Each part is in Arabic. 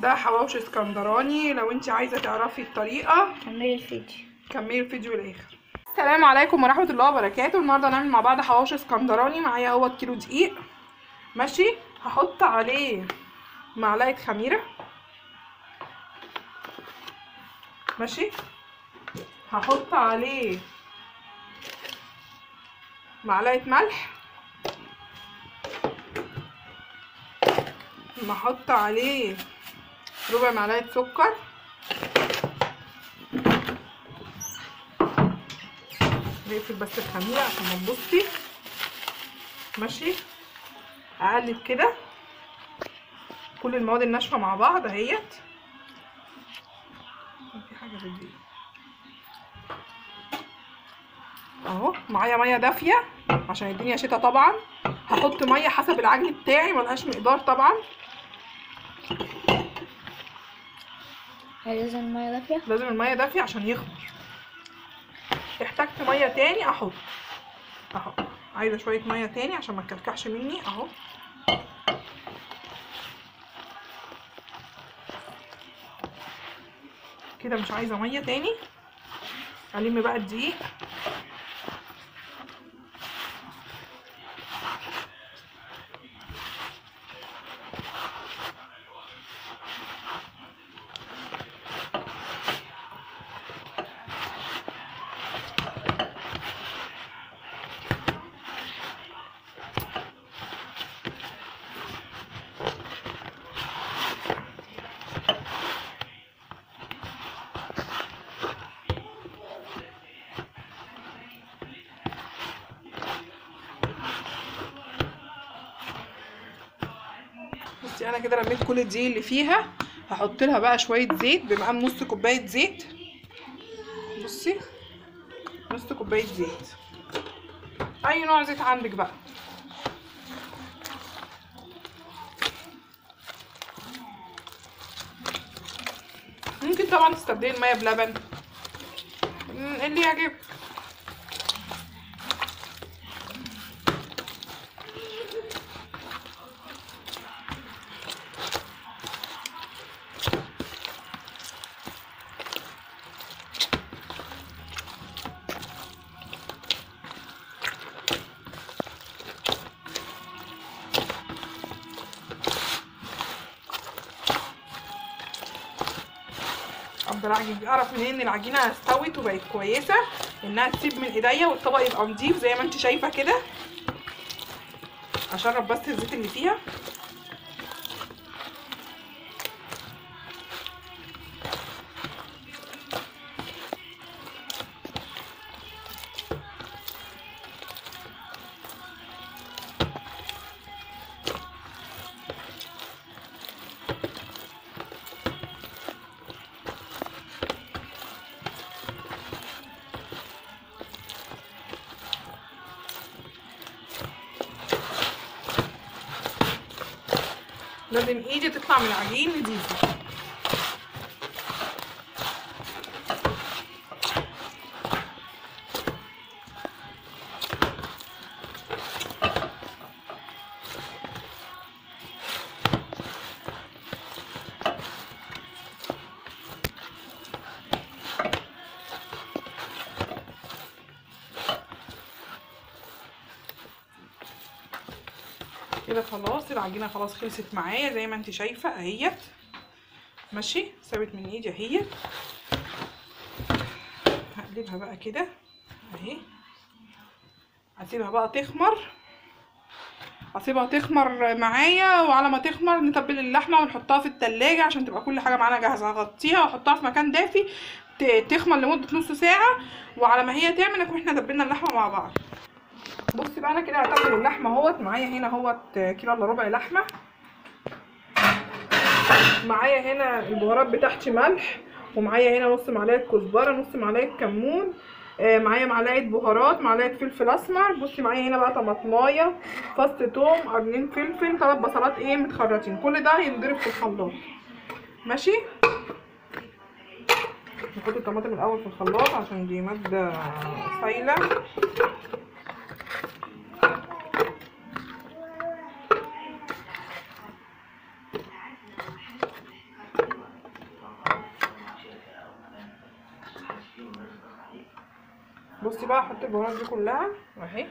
ده حواوشي اسكندراني. لو انت عايزه تعرفي الطريقه كملي الفيديو للاخر. السلام عليكم ورحمه الله وبركاته. النهارده هنعمل مع بعض حواوشي اسكندراني. معايا اهوت كيلو دقيق ماشي. هحط عليه معلقه خميره ماشي. هحط عليه معلقه ملح، هحط عليه ربع معلقه سكر، نقفل بس الخميره عشان ما تبصي ماشي. اقلب كده كل المواد الناشفه مع بعض اهيت. في حاجه في الدقيق اهو. معايا ميه دافيه عشان الدنيا شتا طبعا. هحط ميه حسب العجن بتاعي، ملهاش مقدار طبعا. لازم الميه دافيه؟ لازم الميه دافيه عشان يخمر. احتجت ميه تاني احط اهو. عايزه شويه ميه تاني عشان ما تكلكعش مني اهو. كده مش عايزه ميه تاني. الم بقى الدقيق بصي. انا كده رميت كل الدقيق اللي فيها. هحط لها بقى شويه زيت بمقام نص كوبايه زيت. بصي نص كوبايه زيت، اي نوع زيت عندك بقى. ممكن طبعا تستبدلي الميه بلبن اللي يعجبك. افضل اعجن. اعرف منين ان العجينه استوت وبقت كويسه؟ انها تسيب من ايديا والطبق يبقى نضيف زي ما انت شايفه كده. اشرب بس الزيت اللي فيها. لازم ايدي تطلع من العجين نضيفه. كده خلاص العجينه خلاص خلصت معايا زي ما انت شايفه اهيت ماشي. سابت من ايدي اهيت. هقلبها بقى كده اهي. هسيبها بقى تخمر. هسيبها تخمر معايا، وعلى ما تخمر نتبل اللحمه ونحطها في التلاجة عشان تبقى كل حاجه معانا جاهزه. هغطيها واحطها في مكان دافي تخمر لمده نص ساعه، وعلى ما هي تعمل نكون احنا دبلنا اللحمه مع بعض. بصي بقى انا كده هتبل اللحمه اهوت. معايا هنا اهوت كيلو الا ربع لحمه. معايا هنا البهارات بتاعتي ملح، ومعايا هنا نص معلقه كزبره، نص معلقه كمون، معايا معلقه بهارات، معلقه فلفل اسمر. بصي معايا هنا بقى طماطمايه، فص توم، قرنين فلفل، 3 بصلات متخرطين. كل ده هينضرب في الخلاط ماشي. نحط الطماطم الاول في الخلاط عشان دي ماده سايله. بصي بقى احط البهارات دي كلها اهي.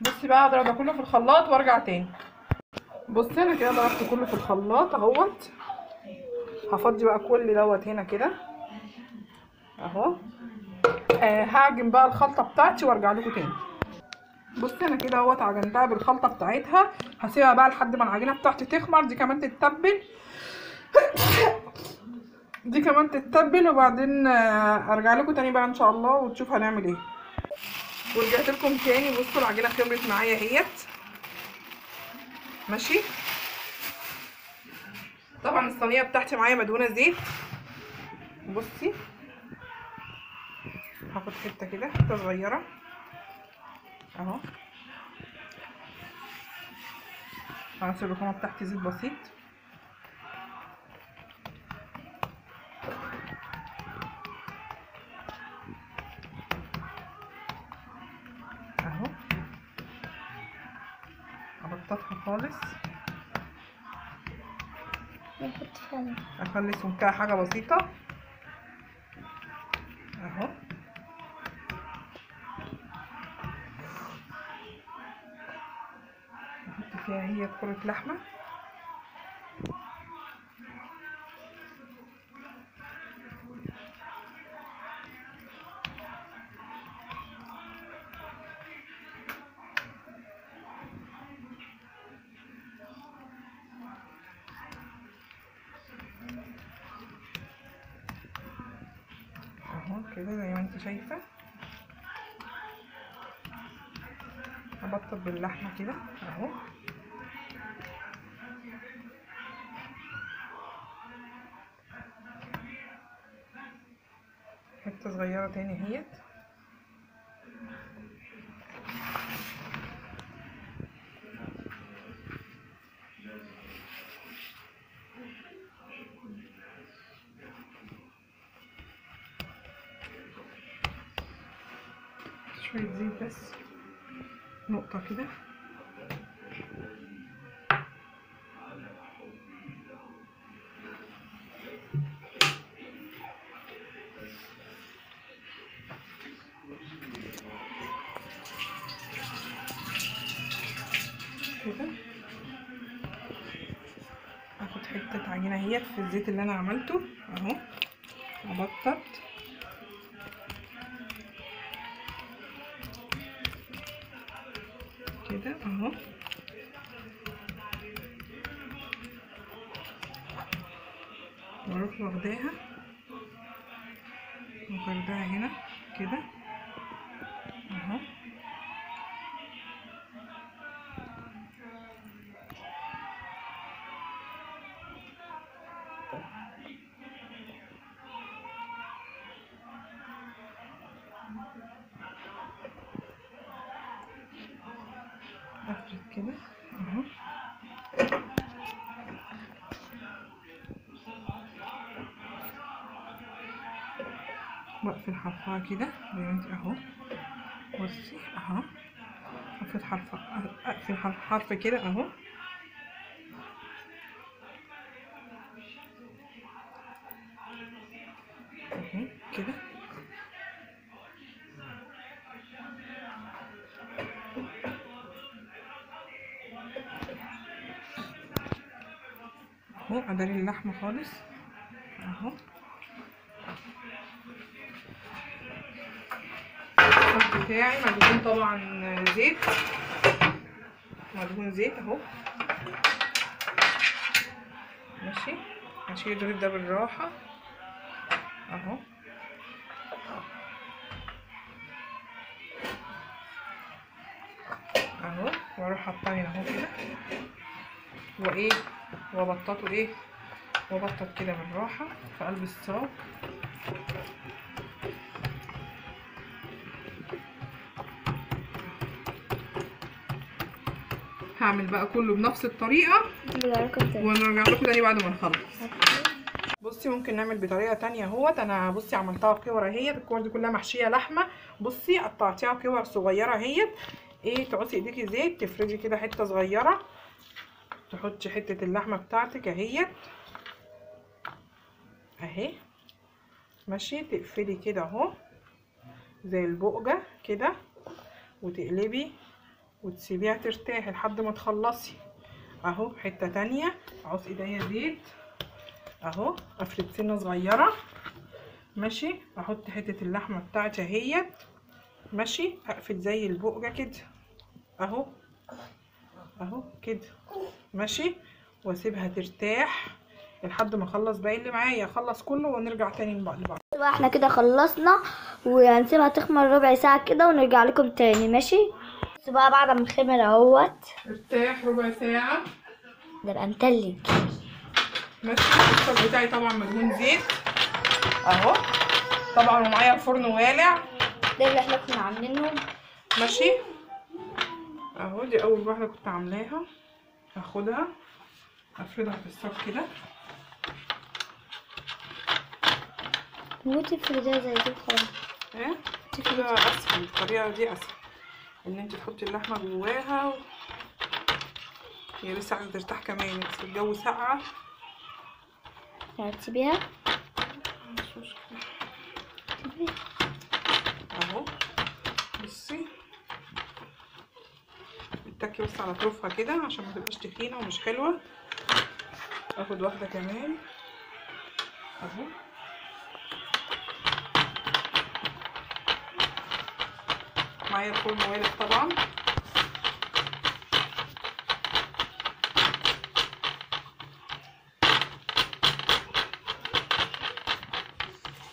بصي بقى اضرب ده كله في الخلاط وارجع تاني. بصي انا كده ضربت كله في الخلاط اهوت. هفضي بقى كل دوت هنا كده اهو. هعجن بقى الخلطه بتاعتي وارجع لكم تاني. بصي انا كده اهوت عجنتها بالخلطه بتاعتها. هسيبها بقى لحد ما العجينه بتاعتي تخمر، دي كمان تتبل دي كمان تتبل، وبعدين ارجع لكم تاني بقى ان شاء الله وتشوف هنعمل ايه. ورجعت لكم تاني. بصوا العجينه خمرت معايا اهيت ماشي. طبعا الصينيه بتاعتي معايا مدهونه زيت. بصي هاخد حته كده، حته صغيره اهو. هنسيب الرخامه بتاعتي زيت بسيط اهو. ابططها خالص، اخلي سمكها حاجه بسيطه اهو. احط فيها هي كرة لحمه اهو كده زي ما انت شايفه. هبطط باللحمه كده اهو. حته صغيره تاني اهيت. شويه زيت بس، نقطه كده كده. اخد حته عجينه اهيت في الزيت اللي انا عملته اهو. ابطط كده اهو. واروح واخداها وفردها هنا كده اهو. افرد كده اهو. واقفل حرفها كده زي ما انت اهو. بصي اهو. اقفل حرف كده اهو. اهو كده اهو. اداري اللحمه خالص اهو. الصوص بتاعي مدهون طبعا زيت، مدهون زيت اهو ماشي. هشيل الزيت ده بالراحه اهو. اهو واروح حاطاه هنا اهو كده وايه وابططه ايه. وابطط كده بالراحه في قلب الصاج. هعمل بقى كله بنفس الطريقه ونرجع لكم تاني بعد ما نخلص. بصي ممكن نعمل بطريقه تانية اهوت. انا بصي عملتها كور اهيت. الكور دي كلها محشيه لحمه. بصي قطعتيها كور صغيره اهيت. ايه تعوزي ايديكي زيت، تفردي كده حته صغيره تحطي حته اللحمه بتاعتك اهيت اهي، ماشي. تقفلي كده اهو زي البقجه كده، وتقلبي وتسيبيها ترتاح لحد ما تخلصي اهو. حته تانية عاوز ايديا زيت اهو، افرد سنه صغيره، ماشي. احط حته اللحمه بتاعتي اهيت، ماشي. اقفل زي البقجه كده اهو اهو كده، ماشي. واسيبها ترتاح لحد ما اخلص باقي اللي معايا، اخلص كله ونرجع تاني لبعض. بقى احنا كده خلصنا، وهنسيبها تخمر ربع ساعة كده ونرجع لكم تاني، ماشي. بس بقى بعد ما الخمر اهوت ارتاح ربع ساعة، ده بقى متلج، ماشي. الفرن بتاعي طبعا مدهون زيت اهو طبعا، ومعايا الفرن والع، ده اللي احنا كنا عاملينه، ماشي اهو. دي اول واحدة كنت عاملاها، هاخدها افردها في الصاج كده. وتفردها زي دي خالص. ايه كده اسهل، الطريقة دي اسهل، ان انت تحطي اللحمة جواها هي لسه عايزة ترتاح كمان، بس الجو ساقعة هتسيبيها مش مشكلة اهو. بصي اتكي بس على طرفها كده عشان ما تبقاش تخينة ومش حلوة. اخد واحدة كمان اهو، معايا الفرن والد طبعا.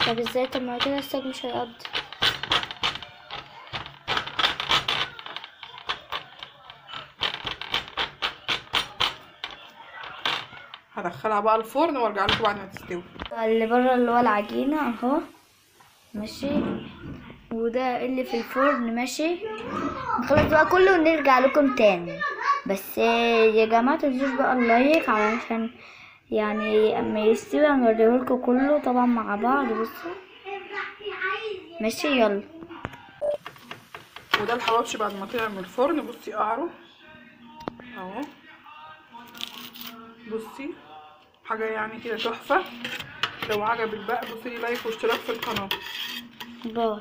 طب ازاي؟ طب ما كده الساج مش هيقضي. هدخلها بقى الفرن وارجع لكم بعد ما تستوي. اللي بره اللي هو العجينة اهو، ماشي. وده اللي في الفرن، ماشي. نخلص بقى كله ونرجع لكم تاني. بس يا جماعة متنسوش بقى اللايك، علشان يعني اما يستوي هنوريهولكوا كله طبعا مع بعض. بصوا، ماشي، يلا. وده الحواوشي بعد ما طلع من الفرن، بصي قعره اهو، بصي حاجه يعني كده تحفه. لو عجبك بقى دوسي لايك واشتراك في القناه. باي.